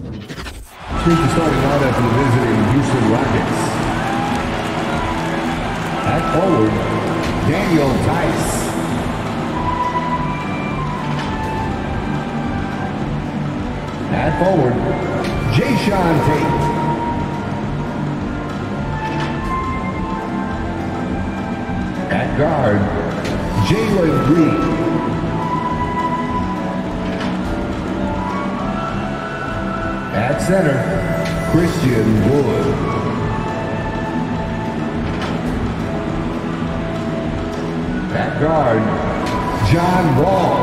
Here's the starting lineup for the visiting Houston Rockets. At forward, Daniel Tice. At forward, Jayshawn Tate. At guard, Jalen Green. At center, Christian Wood. At guard, John Wall.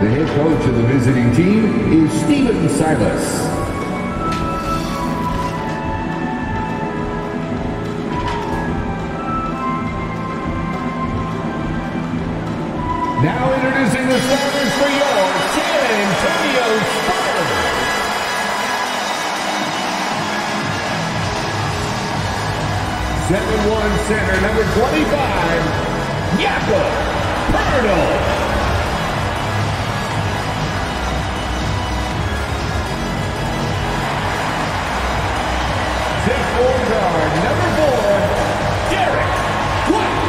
The head coach of the visiting team is Stephen Silas. Now introducing the starters for your San Antonio Spurs. '71 center, number 25, Jakob Poeltl. 6'4" guard, number 4, Derek White.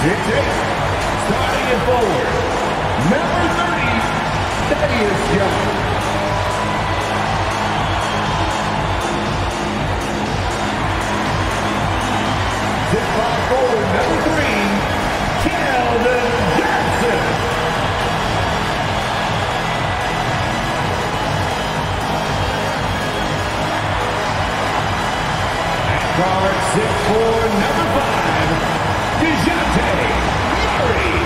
6'8", starting at forward, number 30, Thaddeus Young. 6'5" forward, number 3, Keldon Johnson. 6'4", number 5, DeJounte Murray.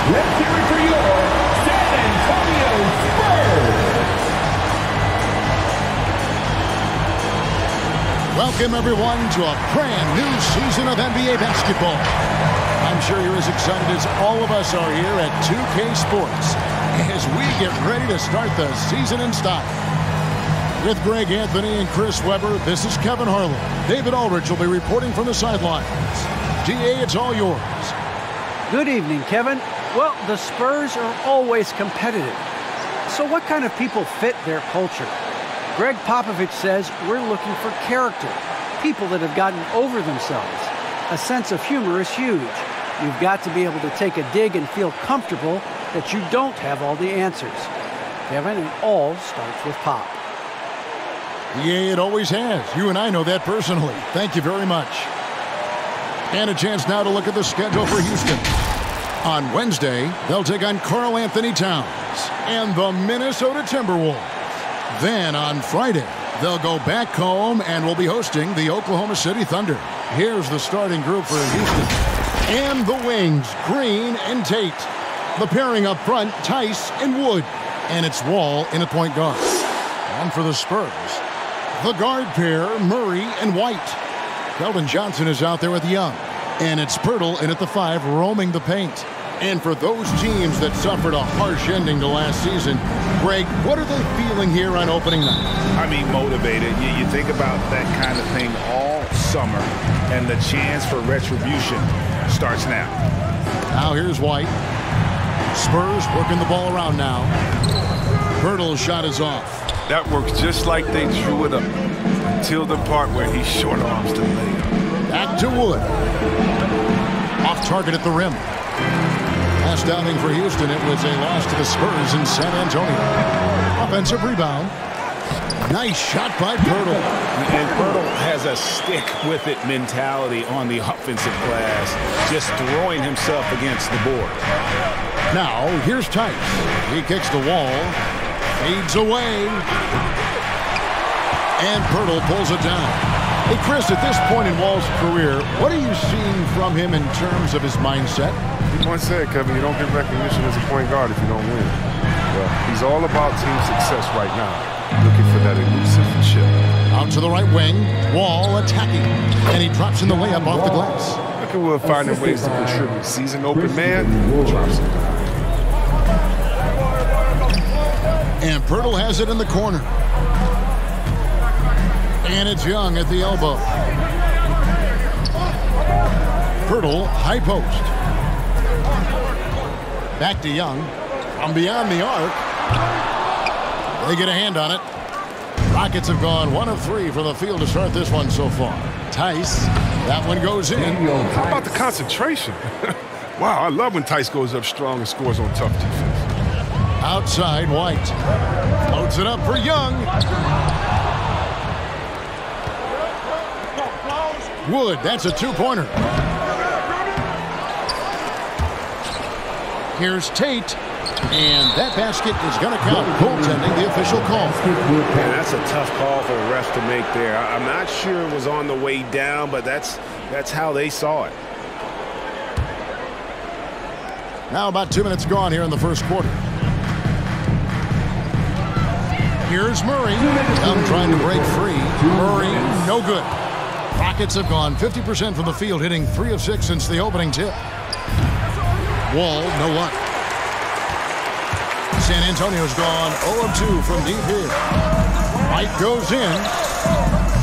'Let's hear it for your San Antonio Spurs. Welcome, everyone, to a brand new season of NBA basketball. I'm sure you're as excited as all of us are here at 2K Sports as we get ready to start the season in style. With Greg Anthony and Chris Webber, this is Kevin Harlan. David Aldridge will be reporting from the sidelines. DA, it's all yours. Good evening, Kevin. Well, the Spurs are always competitive. So what kind of people fit their culture? Greg Popovich says we're looking for character, people that have gotten over themselves. A sense of humor is huge. You've got to be able to take a dig and feel comfortable that you don't have all the answers. Kevin, it all starts with Pop. Yeah, it always has. You and I know that personally. Thank you very much. And a chance now to look at the schedule for Houston. On Wednesday, they'll take on Karl Anthony Towns and the Minnesota Timberwolves. Then on Friday, they'll go back home and will be hosting the Oklahoma City Thunder. Here's the starting group for Houston. And the wings, Green and Tate. The pairing up front, Tice and Wood. And it's Wall in at point guard. And for the Spurs, the guard pair, Murray and White. Keldon Johnson is out there with Young. And it's Poeltl in at the 5, roaming the paint. And for those teams that suffered a harsh ending to last season, Greg, what are they feeling here on opening night? I mean, motivated. You think about that kind of thing all summer, and the chance for retribution starts now. Now here's White. Spurs working the ball around now. Poeltl's shot is off. That works just like they drew it up until the part where he short arms the layup. Back to Wood. Off target at the rim. Last outing for Houston, it was a loss to the Spurs in San Antonio. Offensive rebound. Nice shot by Poeltl. And Poeltl has a stick-with-it mentality on the offensive glass, just throwing himself against the board. Now, here's Tice. He kicks the wall. Fades away. And Poeltl pulls it down. Hey, Chris, at this point in Wall's career, what are you seeing from him in terms of his mindset? You once said, Kevin, you don't get recognition as a point guard if you don't win. Well, he's all about team success right now, looking for that elusive chip. Out to the right wing, Wall attacking, and he drops in the layup off the glass. Look at Wood finding ways to contribute. Sees an open man, drops it. And Pirtle has it in the corner. And it's Young at the elbow. Pirtle, high post. Back to Young. From beyond the arc. They get a hand on it. Rockets have gone 1 of 3 from the field to start this one so far. Tice, that one goes in. How about the concentration? Wow, I love when Tice goes up strong and scores on tough defense. Outside, White. Floats it up for Young. Wood, that's a 2-pointer. Here's Tate. And that basket is going to count. Goaltending, the official call. Man, that's a tough call for the refs to make there. I'm not sure it was on the way down, but that's how they saw it. Now about 2 minutes gone here in the first quarter. Here's Murray. Young trying to break free. Murray, no good. Rockets have gone 50% from the field, hitting 3 of 6 since the opening tip. Wall, no luck. San Antonio's gone 0 of 2 from deep here. White goes in.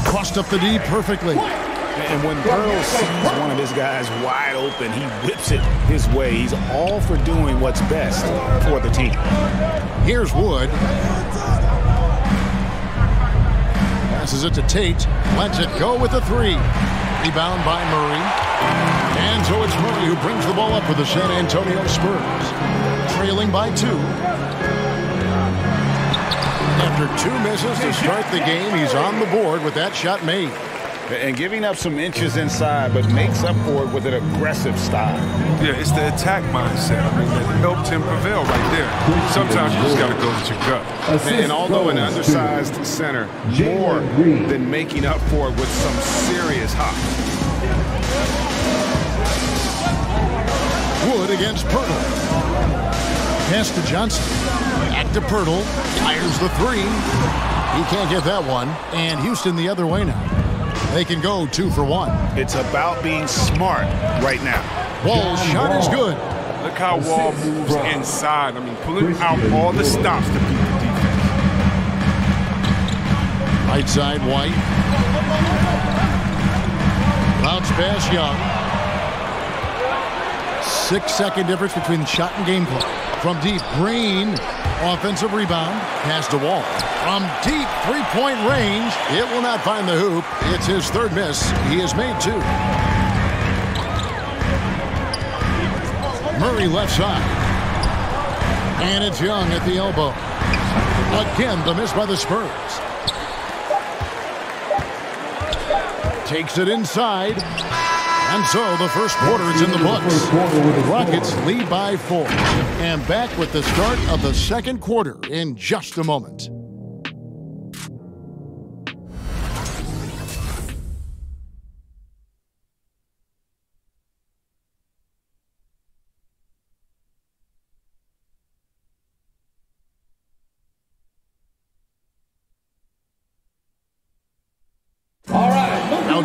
Crossed up the D perfectly. And when Pearl sees one of his guys wide open, he whips it his way. He's all for doing what's best for the team. Here's Wood. Passes it to Tate. Lets it go with the 3. Rebound by Murray. And so it's Murray who brings the ball up for the San Antonio Spurs. Trailing by 2. After 2 misses to start the game, he's on the board with that shot made. And giving up some inches inside, but makes up for it with an aggressive style. Yeah, it's the attack mindset. I mean, that helped him prevail right there. Sometimes you just got to go with your gut. And although an undersized center, more than making up for it with some serious hop. Wood against Pirtle. Pass to Johnson. Back to Pirtle. Fires the 3. He can't get that one. And Houston the other way now. They can go 2 for 1. It's about being smart right now. Wall's shot is good. Look how Wall moves inside. I mean, pulling out all the stops to beat the defense. Right side, White. Bounce pass, Young. 6-second difference between the shot and game clock. From deep, Green. Offensive rebound. Pass to Wall. From deep 3-point range. It will not find the hoop. It's his 3rd miss. He has made 2. Murray left side. And it's Young at the elbow. Again, the miss by the Spurs. Takes it inside. And so the first quarter is in the books. The Rockets lead by 4. And back with the start of the second quarter in just a moment.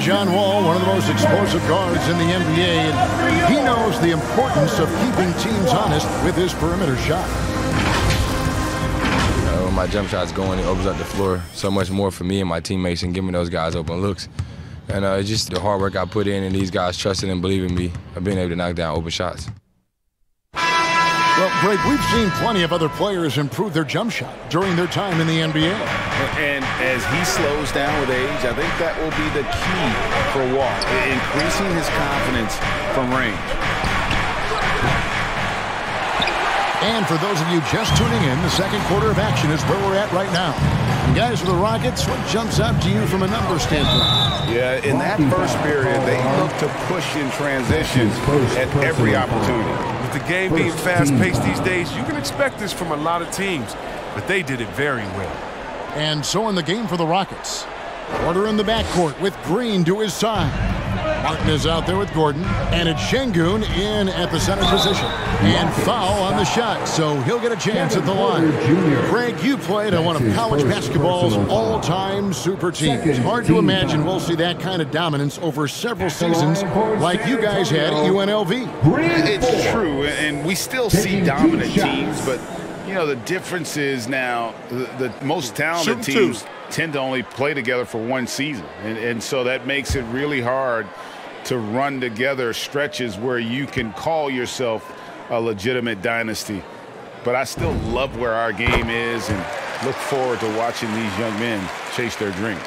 John Wall, one of the most explosive guards in the NBA, and he knows the importance of keeping teams honest with his perimeter shot. When my jump shot's going, it opens up the floor so much more for me and my teammates and giving those guys open looks. And it's just the hard work I put in and these guys trusting and believing me of being able to knock down open shots. Well, Greg, we've seen plenty of other players improve their jump shot during their time in the NBA. And as he slows down with age, I think that will be the key for Wall, increasing his confidence from range. And for those of you just tuning in, the second quarter of action is where we're at right now. And guys, for the Rockets, what jumps out to you from a numbers standpoint? Yeah, in that first period, they look to push in transitions at every opportunity. With the game being fast-paced these days, you can expect this from a lot of teams, but they did it very well. And so in the game for the Rockets, Porter in the backcourt with Green to his side. Martin is out there with Gordon, and it's Şengün in at the center position. And foul on the shot, so he'll get a chance at the line. Greg, you played on one of college basketball's all-time super teams. Hard to imagine we'll see that kind of dominance over several seasons like you guys had at UNLV. It's true, and we still see dominant teams, but You know, the difference is now the most talented teams tend to only play together for one season. And so that makes it really hard to run together stretches where you can call yourself a legitimate dynasty. But I still love where our game is and look forward to watching these young men chase their dream.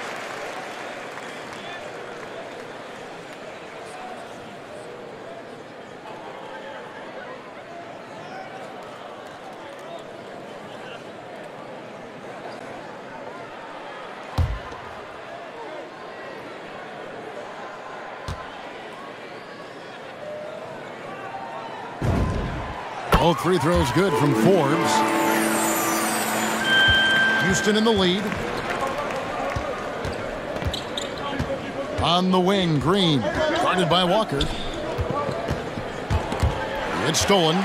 Both free throws good from Forbes. Houston in the lead. On the wing, Green. Guarded by Walker. It's stolen.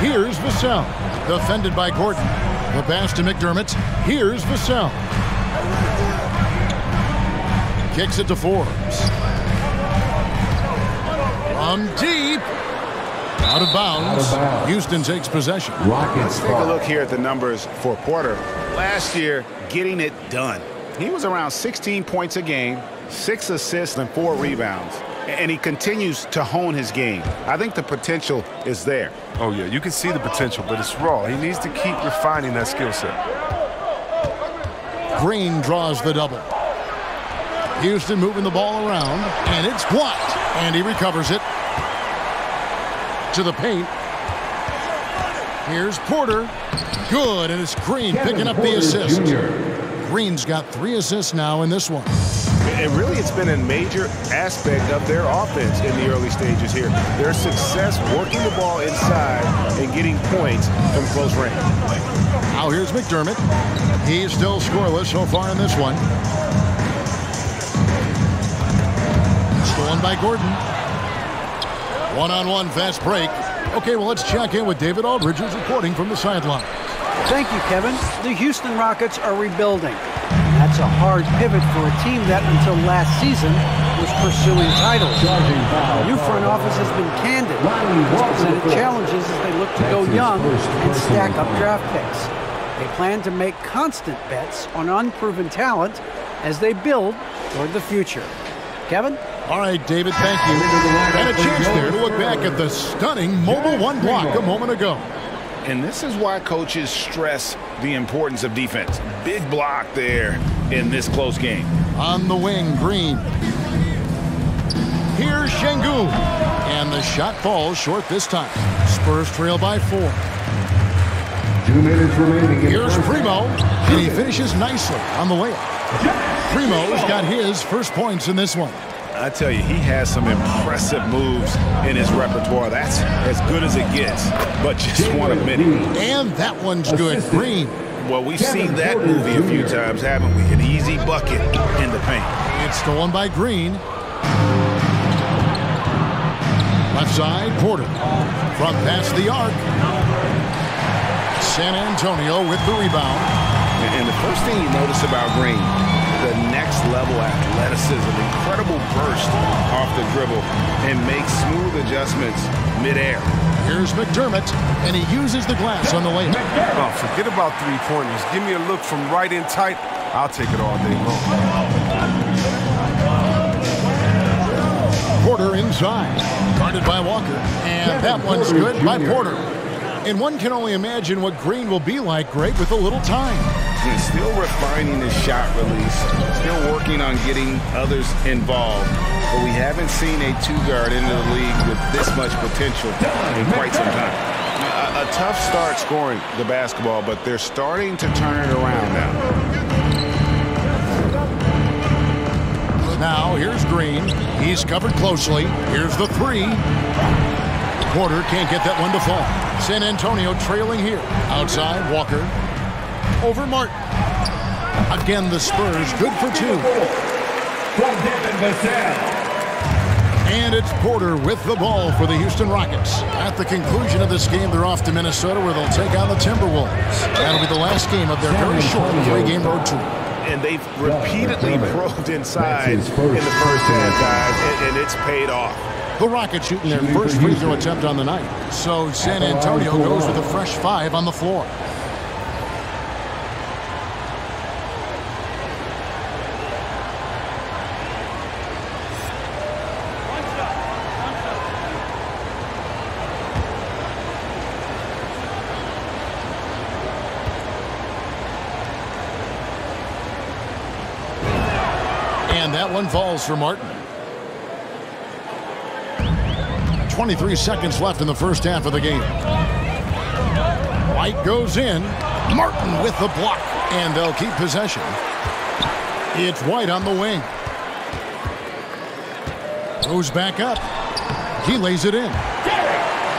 Here's Vassell. Defended by Gordon. The pass to McDermott. Here's Vassell. Kicks it to Forbes. From deep. Out of bounds. Houston takes possession. Let's take a look here at the numbers for Porter. Last year, getting it done. He was around 16 points a game, 6 assists, and 4 rebounds. And he continues to hone his game. I think the potential is there. Oh, yeah, you can see the potential, but it's raw. He needs to keep refining that skill set. Green draws the double. Houston moving the ball around, and it's blocked. And he recovers it. To the paint. Here's Porter. Good, and it's Green picking up the assist. Green's got 3 assists now in this one. And really, it's been a major aspect of their offense in the early stages here. Their success working the ball inside and getting points from close range. Now here's McDermott. He's still scoreless so far in this one. Stolen by Gordon. One-on-one fast break. Okay, well, let's check in with David Aldridge, who's reporting from the sideline. Thank you, Kevin. The Houston Rockets are rebuilding. That's a hard pivot for a team that, until last season, was pursuing titles. The new front office has been candid. It's presented challenges as they look to go young and stack up draft picks. They plan to make constant bets on unproven talent as they build toward the future. Kevin? All right, David, thank you. And a chance there to look back at the stunning Mobile 1 block a moment ago. And this is why coaches stress the importance of defense. Big block there in this close game. On the wing, Green. Here's Şengün. And the shot falls short this time. Spurs trail by 4. 2 minutes remaining. Here's Primo. And he finishes nicely on the layup. Primo's got his first points in this one. I tell you, he has some impressive moves in his repertoire. That's as good as it gets, but just one of many. And that one's good. Green. Well, we've seen that movie a few times, haven't we? An easy bucket in the paint. It's stolen by Green. Left side, Porter. From past the arc. San Antonio with the rebound. And the first thing you notice about Green, the next level athleticism, incredible burst off the dribble, and makes smooth adjustments midair. Here's McDermott, and he uses the glass on the layup. Oh, forget about three-pointers. Give me a look from right in tight. I'll take it all day long. Porter inside, guarded by Walker, and that one's good by Porter. And one can only imagine what Green will be like, Greg, with a little time. He's still refining his shot release, still working on getting others involved. But we haven't seen a two-guard into the league with this much potential in quite some time. A tough start scoring the basketball, but they're starting to turn it around now. Now, here's Green. He's covered closely. Here's the 3. Porter can't get that one to fall. San Antonio trailing here. Outside, Walker. Over Martin. Again, the Spurs good for 2. And it's Porter with the ball for the Houston Rockets. At the conclusion of this game, they're off to Minnesota, where they'll take on the Timberwolves. That'll be the last game of their very short 3-game road tour. And they've repeatedly probed inside in the first half, guys, and it's paid off. The Rockets shooting their first free throw attempt on the night. So San Antonio goes with a fresh 5 on the floor. And that one falls for Martin. 23 seconds left in the first half of the game. White goes in. Martin with the block. And they'll keep possession. It's White on the wing. Goes back up. He lays it in.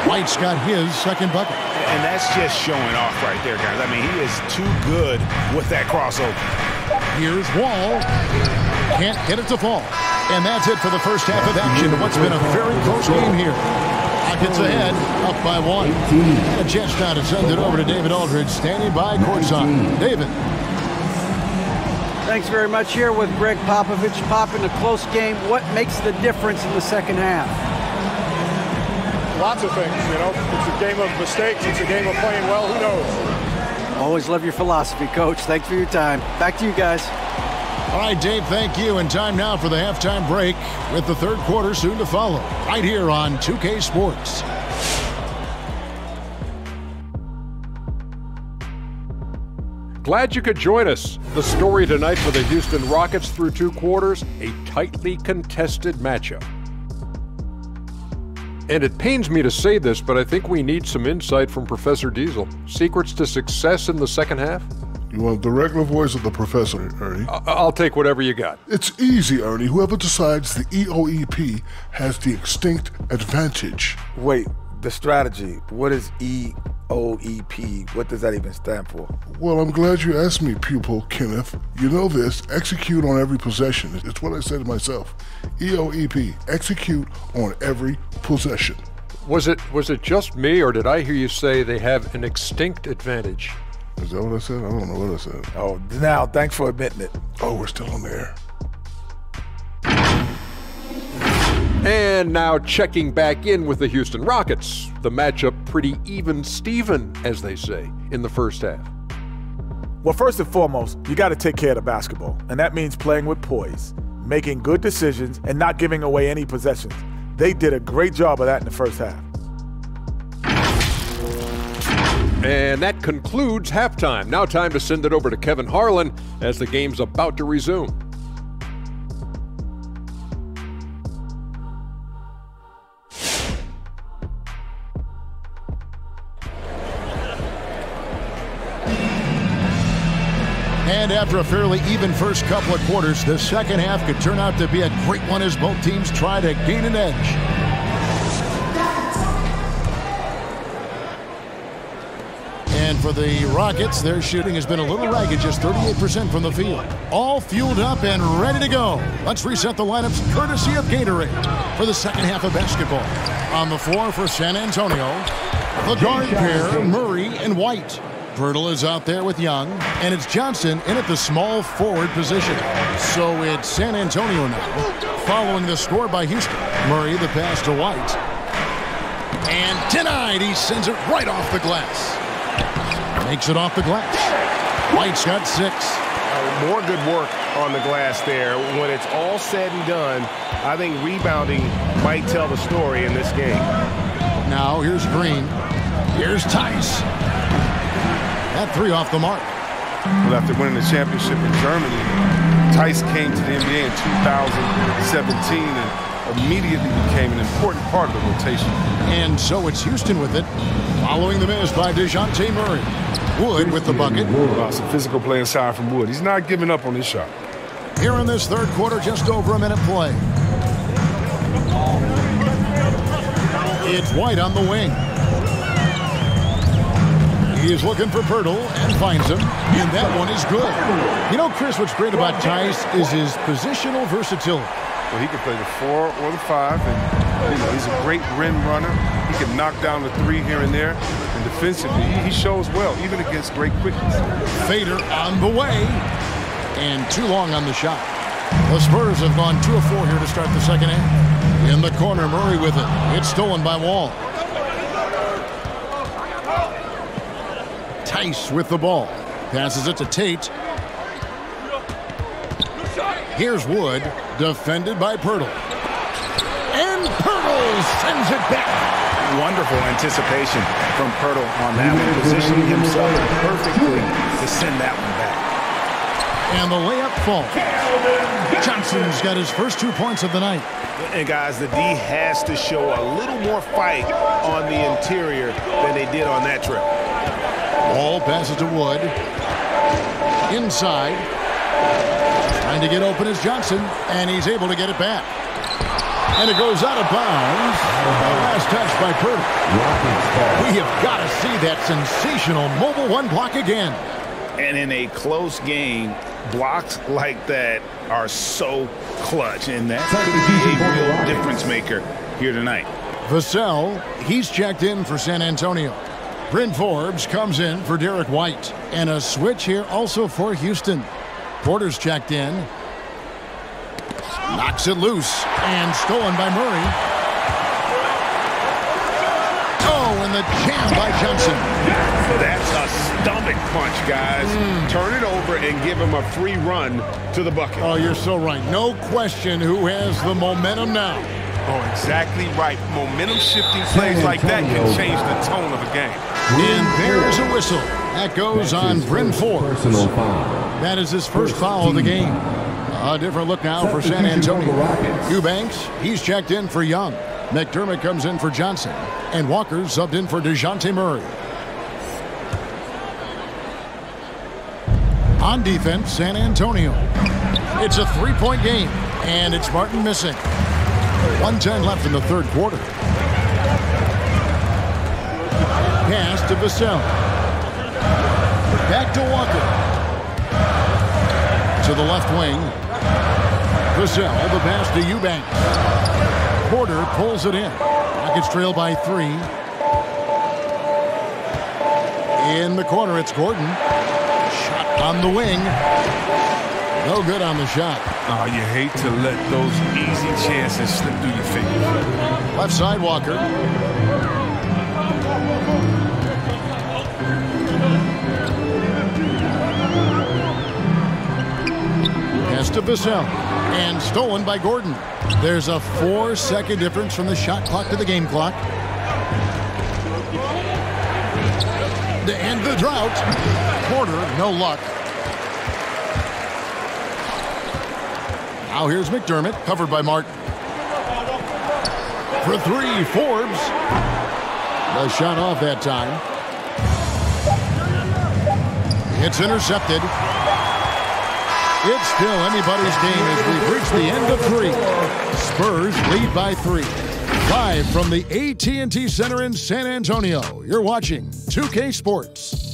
White's got his second bucket. And that's just showing off right there, guys. I mean, he is too good with that crossover. Here's Wall. Can't get it to fall. And that's it for the first half of action. What's been a very close game here. Rockets ahead, up by 1. A chance now to send it over to David Aldridge, standing by courtside. David. Thanks very much. Here with Greg Popovich. Pop, in a close game, what makes the difference in the second half? Lots of things, you know. It's a game of mistakes. It's a game of playing well. Who knows? Always love your philosophy, Coach. Thanks for your time. Back to you guys. All right, Dave, thank you. And time now for the halftime break with the third quarter soon to follow. Right here on 2K Sports. Glad you could join us. The story tonight for the Houston Rockets through 2 quarters, a tightly contested matchup. And it pains me to say this, but I think we need some insight from Professor Diesel. Secrets to success in the second half? You want the regular voice of the professor, Ernie? I'll take whatever you got. It's easy, Ernie. Whoever decides the EOEP has the extinct advantage. Wait, the strategy. What is EOEP? What does that even stand for? Well, I'm glad you asked me, pupil Kenneth. You know this, execute on every possession. It's what I said to myself. EOEP, execute on every possession. Was it just me, or did I hear you say they have an extinct advantage? Is that what I said? I don't know what I said. Oh, now, thanks for admitting it. Oh, we're still on the air. And now checking back in with the Houston Rockets. The matchup pretty even-steven, as they say, in the first half. Well, first and foremost, you got to take care of the basketball. And that means playing with poise, making good decisions, and not giving away any possessions. They did a great job of that in the first half. And that concludes halftime. Now time to send it over to Kevin Harlan as the game's about to resume. And after a fairly even first couple of quarters, the second half could turn out to be a great one as both teams try to gain an edge. And for the Rockets, their shooting has been a little ragged, just 38% from the field. All fueled up and ready to go. Let's reset the lineups courtesy of Gatorade for the second half of basketball. On the floor for San Antonio, the guard pair, Murray and White. Pirtle is out there with Young, and it's Johnson in at the small forward position. So it's San Antonio now, following the score by Houston. Murray, the pass to White. And denied, he sends it right off the glass. Makes it off the glass. White's got 6. More good work on the glass there. When it's all said and done, I think rebounding might tell the story in this game. Now here's Green. Here's Tice. That 3 off the mark. Well, after winning the championship in Germany, Tice came to the NBA in 2017 and immediately became an important part of the rotation. And so it's Houston with it, following the miss by DeJounte Murray. Wood with the bucket. Some physical play inside from Wood. He's not giving up on his shot. Here in this third quarter, just over a minute play. It's White on the wing. He is looking for Pirtle and finds him, and that one is good. You know, Chris, what's great about Tice is his positional versatility. Well, he can play the 4 or the 5, and he's a great rim runner. He can knock down the 3 here and there, and defensively, he shows well, even against great quickness. Fader on the way, and too long on the shot. The Spurs have gone 2 of 4 here to start the second half. In the corner, Murray with it. It's stolen by Wall. Tice with the ball. Passes it to Tate. Here's Wood, defended by Pirtle. And Pirtle sends it back. Wonderful anticipation from Pirtle on that one, positioning himself perfectly to send that one back. And the layup falls. Johnson's got his first 2 points of the night. And guys, the D has to show a little more fight on the interior than they did on that trip. Ball passes to Wood. Inside. Trying to get open is Johnson, and he's able to get it back. And it goes out of bounds. The last touch by Purdy. We have got to see that sensational mobile one block again. And in a close game, blocks like that are so clutch, and that's going to be a real difference maker here tonight. Vassell, he's checked in for San Antonio. Bryn Forbes comes in for Derek White. And a switch here also for Houston. Porter's checked in. Knocks it loose. And stolen by Murray. Oh, and the jam by Johnson. That's a stomach punch, guys. Turn it over and give him a free run to the bucket. Oh, you're so right. No question who has the momentum now. Oh, exactly right. Momentum-shifting plays like that can change the tone of a game. And there's a whistle. That goes on Bryn Forbes. That is his first foul of the game. A different look now for San Antonio. Eubanks, he's checked in for Young. McDermott comes in for Johnson. And Walker subbed in for DeJounte Murray. On defense, San Antonio. It's a three-point game, and it's Martin missing. 1:10 left in the third quarter. Pass to Vassell. Back to Walker. To the left wing. Vassell, the pass to Eubanks. Porter pulls it in. Rockets trail by 3. In the corner, it's Gordon. Shot on the wing. No good on the shot. Oh, you hate to let those easy chances slip through your fingers. Left side, Walker. Pass to Vassell. And stolen by Gordon. There's a 4-second difference from the shot clock to the game clock. To end the drought. Porter, no luck. Now here's McDermott, covered by Martin. For 3, Forbes. The shot off that time. It's intercepted. It's still anybody's game as we've reached the end of 3. Spurs lead by 3. Live from the AT&T Center in San Antonio, you're watching 2K Sports.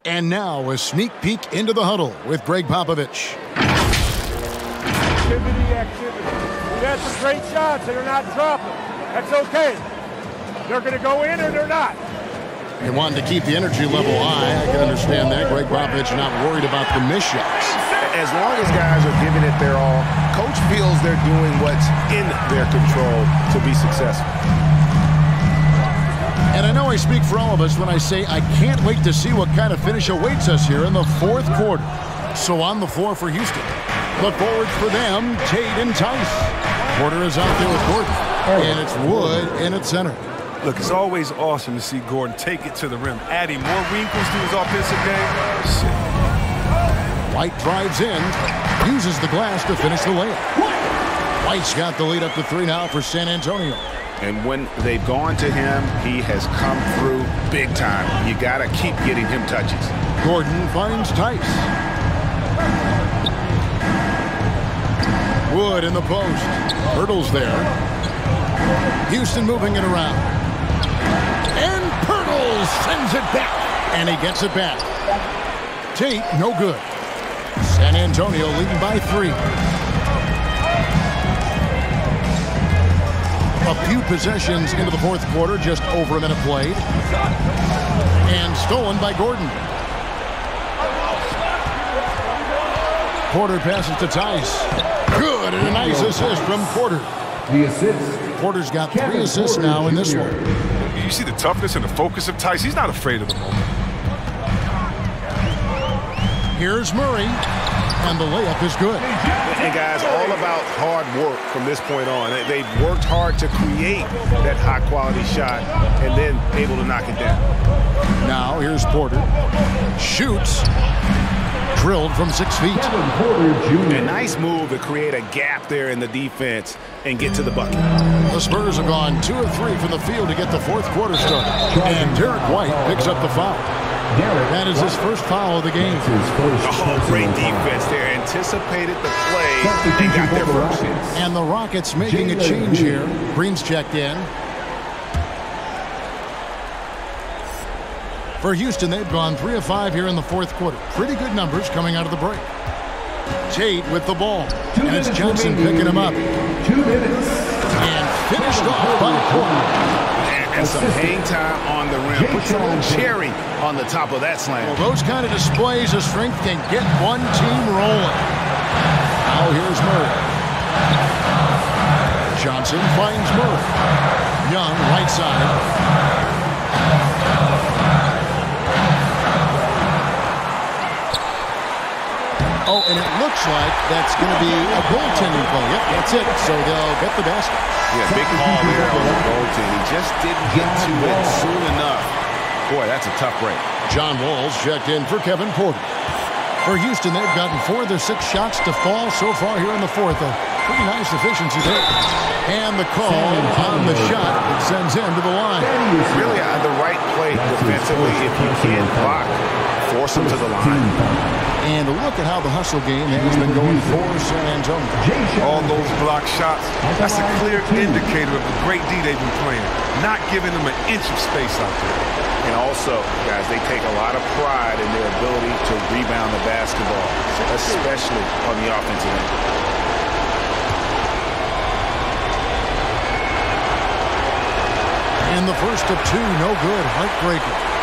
And now a sneak peek into the huddle with Greg Popovich. Activity. We had some great shots and they're not dropping. That's okay. They're going to go in or they're not. They wanted to keep the energy level high. I can understand that. Greg Popovich not worried about the missed shots. As long as guys are giving it their all, coach feels they're doing what's in their control to be successful. And I know I speak for all of us when I say I can't wait to see what kind of finish awaits us here in the fourth quarter. So on the floor for Houston. The forwards for them, Tate and Tice. Porter is out there with Gordon. And it's Wood in at center. Look, it's always awesome to see Gordon take it to the rim, adding more wrinkles to his offensive game. White drives in, uses the glass to finish the layup. White's got the lead up to 3 now for San Antonio. And when they've gone to him, he has come through big time. You got to keep getting him touches. Gordon finds Tice. Wood in the post. Pirtle's there. Houston moving it around. And Pirtle sends it back. And he gets it back. Tate, no good. San Antonio leading by 3. A few possessions into the fourth quarter, just over a minute played. And stolen by Gordon. Porter passes to Tice. Good, and a nice assist from Porter. The assist. Porter's got 3 assists now in this one. You see the toughness and the focus of Tice. He's not afraid of the moment. Here's Murray, and the layup is good. And guys, all about hard work from this point on. They've worked hard to create that high-quality shot and then able to knock it down. Now here's Porter. Shoots. Drilled from 6 feet. A nice move to create a gap there in the defense and get to the bucket. The Spurs have gone 2 of 3 from the field to get the fourth quarter started. And Derek White picks up the foul. That is his first foul of the game. Oh, great defense there. Anticipated the play and got there first. And the Rockets making a change here. Green's checked in. For Houston, they've gone 3 of 5 here in the fourth quarter. Pretty good numbers coming out of the break. Tate with the ball. And it's Johnson picking him up. 2 minutes. And finished off by Porter. And some hang time on the rim. Put some little cherry on the top of that slam. Well, those kind of displays of strength can get one team rolling. Now here's Murray. Johnson finds Murray. Young, right side. Oh, and it looks like that's going to be a goaltending play. Yep, that's it. So they'll get the basket. Yeah, big call there on the goaltending. He just didn't get to it soon enough. Boy, that's a tough break. John Wall's checked in for Kevin Porter. For Houston, they've gotten 4 of their 6 shots to fall so far here in the fourth. A pretty nice efficiency there. And the call on the shot that sends him to the line. Really the right play defensively. If you can't block, force him to the line. And look at how the hustle game has been going for San Antonio. All those block shots, that's a clear indicator of the great D they've been playing. Not giving them an inch of space out there. And also, guys, they take a lot of pride in their ability to rebound the basketball, especially on the offensive end. In the first of 2, no good. Heartbreaker.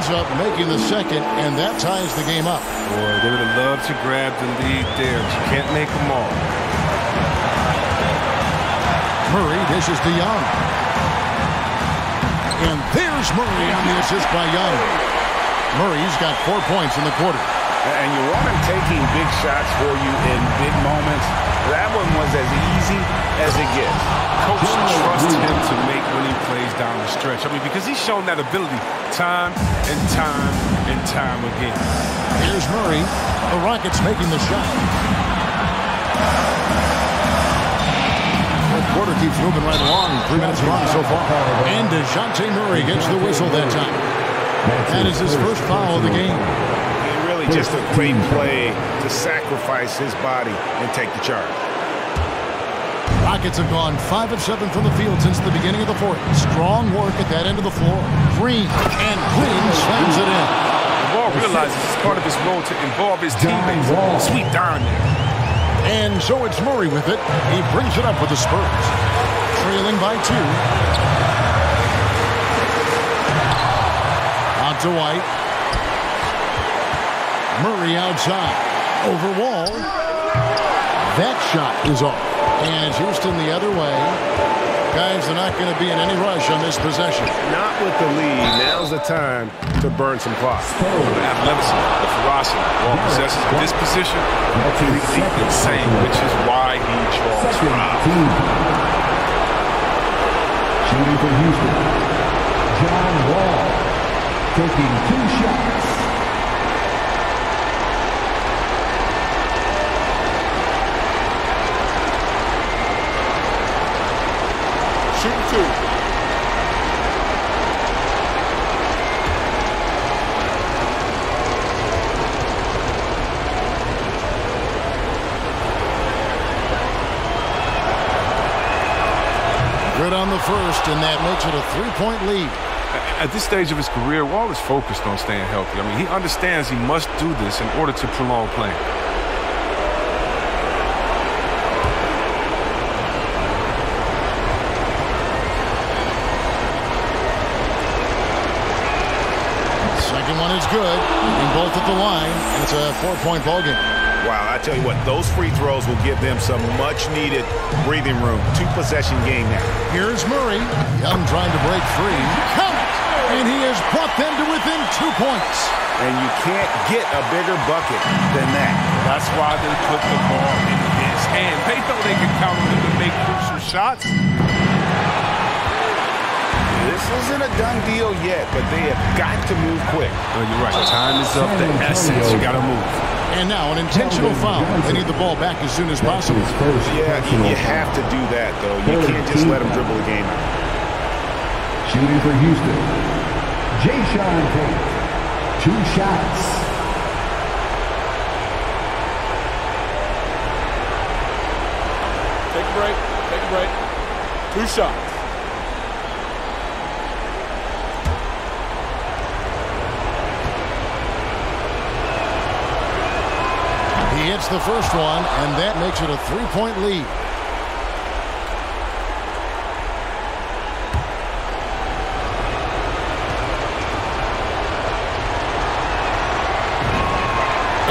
Up making the second, and that ties the game up. Boy, they would have loved to grab the lead there, but you can't make them all. Murray dishes to Young. And there's Murray on the assist by Young. Murray's got 4 points in the quarter. And you want him taking big shots for you in big moments. That one was as easy as it gets. Coach trusts him to make winning plays down the stretch. I mean, because he's shown that ability time and time and time again. Here's Murray. The Rockets making the shot. The quarter keeps moving right along. 3 minutes gone so far. And DeJounte Murray gets the whistle that time. That is his first foul of the game. Really just a great play to sacrifice his body and take the charge. Rockets have gone 5 of 7 from the field since the beginning of the fourth. Strong work at that end of the floor. Green, and Green slams it in. Wall realizes it's part of his role to involve his teammates. Sweet darn there. And so it's Murray with it. He brings it up with the Spurs. Trailing by 2. Out to White. Murray outside. Over Wall. That shot is off. And it's Houston the other way. Guys, they're not going to be in any rush on this possession. Not with the lead. Now's the time to burn some clock. The athleticism, the ferocity, Wall possesses in this position, completely insane, which is why he draws from. Shooting for Houston, John Wall, taking 2 shots. Shooting 2. Good on the first, and that makes it a 3-point lead. At this stage of his career, Wall is focused on staying healthy. I mean, he understands he must do this in order to prolong playing. Second one is good. Being both at the line, and it's a 4-point ballgame. Wow, I tell you what, those free throws will give them some much-needed breathing room. 2-possession game now. Here's Murray. Young trying to break free. Count it! And he has brought them to within 2 points. And you can't get a bigger bucket than that. That's why they put the ball in his hand. They know they can count on him to make crucial shots. This isn't a done deal yet, but they have got to move quick. Oh, you're right. Time is of the essence. You got to move. And now an intentional foul. They need the ball back as soon as possible. Yeah, you have to do that, though. You can't just let them dribble the game out. Shooting for Houston, Jayshawn Tate. 2 shots. Take a break. Take a break. 2 shots. He hits the first one, and that makes it a 3-point lead.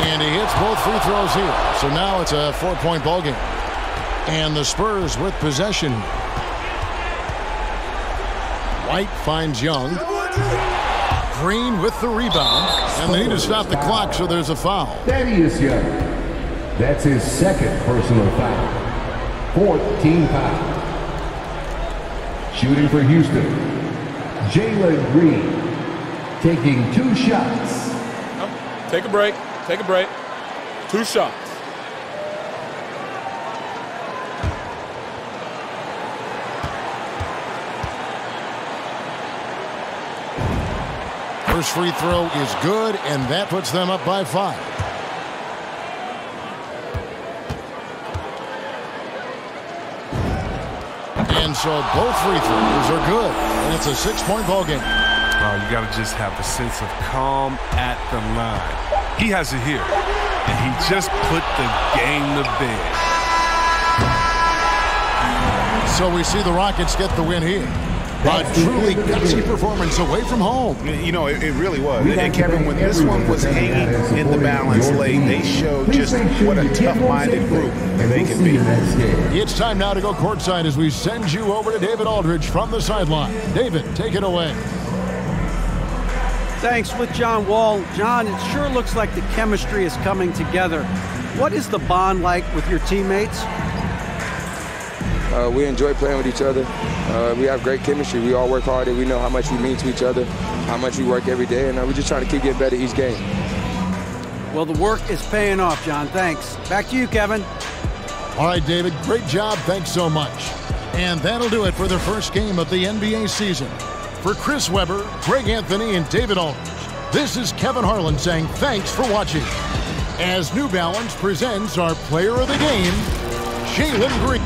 And he hits both free throws here. So now it's a 4-point ballgame. And the Spurs with possession. White finds Young. Green with the rebound. And they need to stop the clock, so there's a foul. Thaddeus Young. That's his second personal foul. 4th team foul. Shooting for Houston, Jalen Green. Taking 2 shots. Take a break. Take a break. 2 shots. First free throw is good, and that puts them up by 5. And so both free throws are good, and it's a 6-point ballgame. Oh, you got to just have a sense of calm at the line. He has it here, and he just put the game to bed. So we see the Rockets get the win here. A truly gutsy performance away from home. You know, it really was. And Kevin, when this one was hanging in the balance late, they showed just what a tough-minded group they can be. It's time now to go courtside as we send you over to David Aldridge from the sideline. David, take it away. Thanks. With John Wall. John, it sure looks like the chemistry is coming together. What is the bond like with your teammates? We enjoy playing with each other. We have great chemistry. We all work hard, and we know how much we mean to each other, how much we work every day, and we're just trying to keep getting better each game. Well, the work is paying off, John. Thanks. Back to you, Kevin. All right, David, great job. Thanks so much. And that'll do it for the first game of the NBA season. For Chris Webber, Greg Anthony, and David Aldridge, this is Kevin Harlan saying thanks for watching. As New Balance presents our player of the game, Jalen Green.